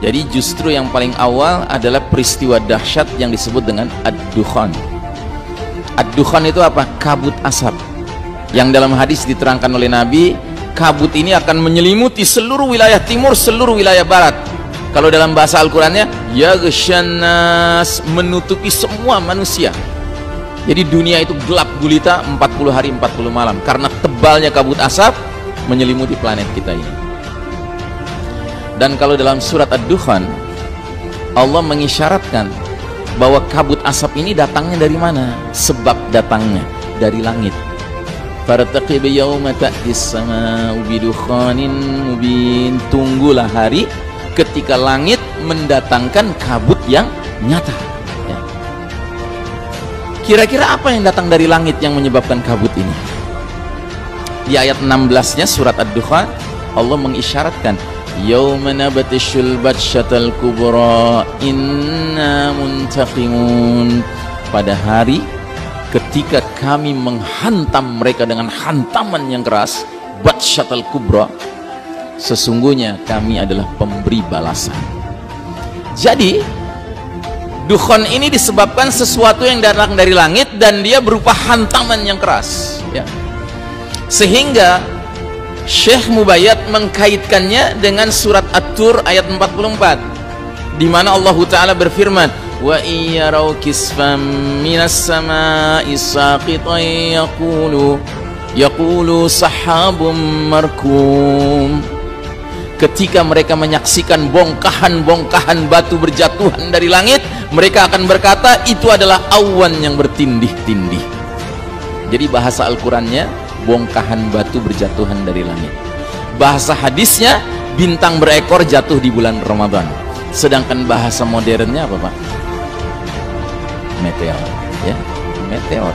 Jadi justru yang paling awal adalah peristiwa dahsyat yang disebut dengan ad-dukhan. Ad-dukhan itu apa? Kabut asap. Yang dalam hadis diterangkan oleh Nabi, kabut ini akan menyelimuti seluruh wilayah timur, seluruh wilayah barat. Kalau dalam bahasa Al-Qur'annya, yaghshannas, menutupi semua manusia. Jadi dunia itu gelap gulita 40 hari 40 malam karena tebalnya kabut asap menyelimuti planet kita ini. Dan kalau dalam surat Ad-Dukhan, Allah mengisyaratkan bahwa kabut asap ini datangnya dari mana? Sebab datangnya dari langit. Fartaqib yawma ta'tis sama'u bidukhanin mubin. Tunggulah hari ketika langit mendatangkan kabut yang nyata. Ya. Kira-kira apa yang datang dari langit yang menyebabkan kabut ini? Di ayat 16-nya surat Ad-Dukhan, Allah mengisyaratkan yawma nabatishul batsyatal kubra inna muntaqimun. Pada hari ketika kami menghantam mereka dengan hantaman yang keras, batsyatal kubra, sesungguhnya kami adalah pemberi balasan. Jadi dukhan ini disebabkan sesuatu yang datang dari langit dan dia berupa hantaman yang keras, ya. Sehingga Syekh Mubayyad mengkaitkannya dengan surat At-Tur ayat 44, di mana Allah Ta'ala berfirman, wa iyarau kisfam minas sama'i saqitan yaqulu sahabum markum. Ketika mereka menyaksikan bongkahan-bongkahan batu berjatuhan dari langit, mereka akan berkata itu adalah awan yang bertindih-tindih. Jadi bahasa Al-Qur'annya bongkahan batu berjatuhan dari langit. Bahasa hadisnya bintang berekor jatuh di bulan Ramadan. Sedangkan bahasa modernnya apa, Pak? Meteor, ya, meteor.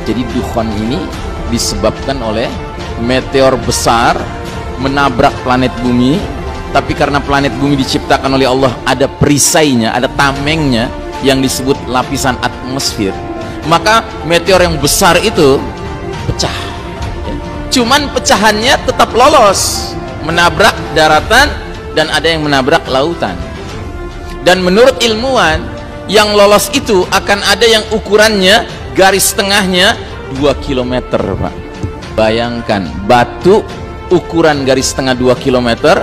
Jadi dukhan ini disebabkan oleh meteor besar menabrak planet bumi, tapi karena planet bumi diciptakan oleh Allah ada perisainya, ada tamengnya yang disebut lapisan atmosfer, maka meteor yang besar itu pecah. Cuman pecahannya tetap lolos, menabrak daratan dan ada yang menabrak lautan. Dan menurut ilmuwan, yang lolos itu akan ada yang ukurannya garis tengahnya 2 km, Pak. Bayangkan batu ukuran garis tengah 2 km,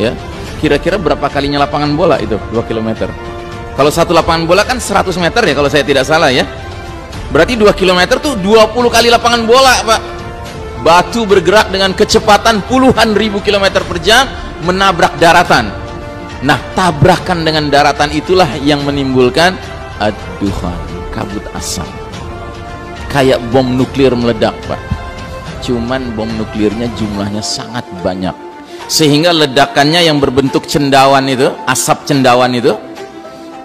ya. Kira-kira berapa kalinya lapangan bola itu 2 km? Kalau satu lapangan bola kan 100 meter ya kalau saya tidak salah, ya. Berarti 2 km tuh 20 kali lapangan bola, Pak. Batu bergerak dengan kecepatan puluhan ribu kilometer per jam menabrak daratan. Nah, tabrakan dengan daratan itulah yang menimbulkan ad-dukhan, kabut asap. Kayak bom nuklir meledak, Pak. Cuman bom nuklirnya jumlahnya sangat banyak, sehingga ledakannya yang berbentuk cendawan itu, asap cendawan itu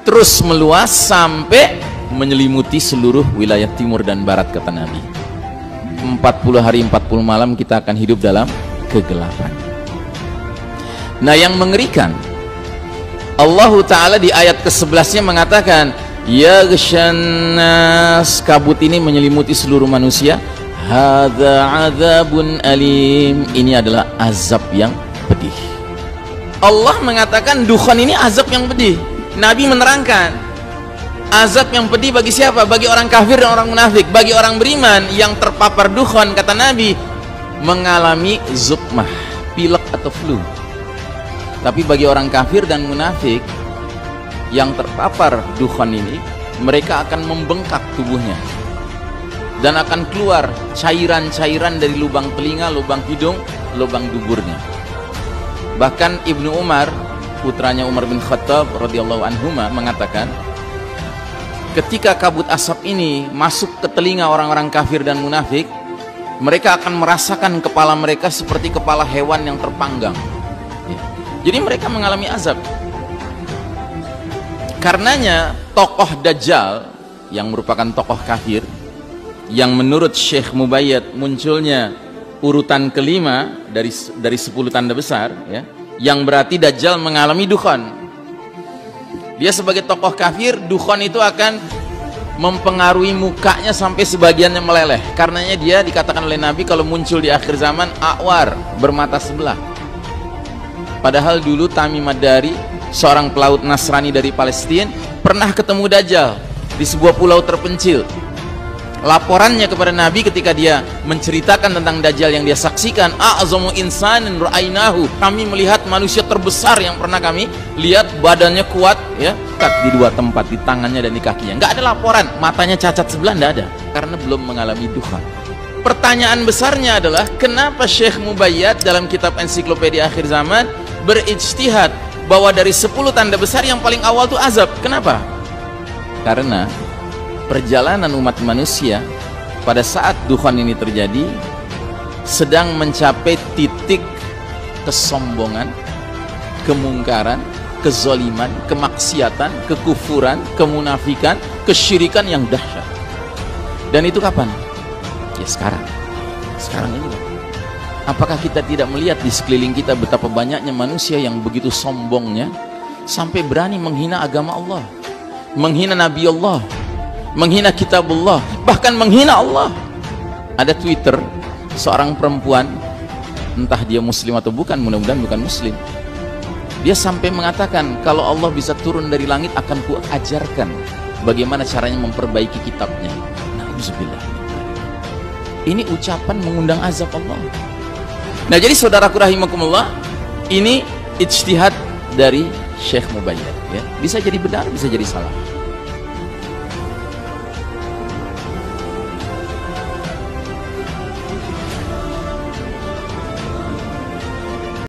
terus meluas sampai menyelimuti seluruh wilayah timur dan barat, kata Nabi. 40 hari 40 malam kita akan hidup dalam kegelapan. Nah, yang mengerikan, Allah Ta'ala di ayat ke-11-nya mengatakan yaghshannas, kabut ini menyelimuti seluruh manusia. Hadza adzabun alim, ini adalah azab yang pedih. Allah mengatakan dukhan ini azab yang pedih. Nabi menerangkan azab yang pedih bagi siapa? Bagi orang kafir dan orang munafik. Bagi orang beriman yang terpapar dukhan, kata Nabi, mengalami zukmah, pilek atau flu. Tapi bagi orang kafir dan munafik yang terpapar dukhan ini, mereka akan membengkak tubuhnya dan akan keluar cairan-cairan dari lubang telinga, lubang hidung, lubang duburnya. Bahkan Ibnu Umar, putranya Umar bin Khattab radhiyallahu anhuma, mengatakan ketika kabut asap ini masuk ke telinga orang-orang kafir dan munafik, mereka akan merasakan kepala mereka seperti kepala hewan yang terpanggang. Jadi mereka mengalami azab. Karenanya tokoh Dajjal yang merupakan tokoh kafir, yang menurut Syekh Mubayyad munculnya urutan kelima dari 10 tanda besar, ya, yang berarti Dajjal mengalami dukhan. Dia sebagai tokoh kafir, dukhan itu akan mempengaruhi mukanya sampai sebagiannya meleleh. Karenanya dia dikatakan oleh Nabi kalau muncul di akhir zaman awar, bermata sebelah. Padahal dulu Tamim Ad-Dari, seorang pelaut Nasrani dari Palestina, pernah ketemu Dajjal di sebuah pulau terpencil. Laporannya kepada Nabi ketika dia menceritakan tentang Dajjal yang dia saksikan, a'zamu insanin ra'ainahu, kami melihat manusia terbesar yang pernah kami lihat, badannya kuat ya, di dua tempat, di tangannya dan di kakinya. Nggak ada laporan matanya cacat sebelah, nggak ada, karena belum mengalami dukhan. Pertanyaan besarnya adalah kenapa Syekh Mubayyad dalam kitab Ensiklopedia Akhir Zaman berijtihad bahwa dari 10 tanda besar yang paling awal itu azab. Kenapa? Karena perjalanan umat manusia pada saat dukhan ini terjadi sedang mencapai titik kesombongan, kemungkaran, kezaliman, kemaksiatan, kekufuran, kemunafikan, kesyirikan yang dahsyat. Dan itu kapan? Ya sekarang ini. Apakah kita tidak melihat di sekeliling kita betapa banyaknya manusia yang begitu sombongnya sampai berani menghina agama Allah, menghina Nabi Allah, menghina kitabullah, bahkan menghina Allah. Ada Twitter seorang perempuan, entah dia muslim atau bukan, mudah-mudahan bukan muslim, dia sampai mengatakan kalau Allah bisa turun dari langit akan ku ajarkan bagaimana caranya memperbaiki kitabnya. Na'udzubillah. Ini ucapan mengundang azab Allah. Nah, jadi saudaraku rahimakumullah, ini ijtihad dari Syekh Mubayyad ya. Bisa jadi benar, bisa jadi salah.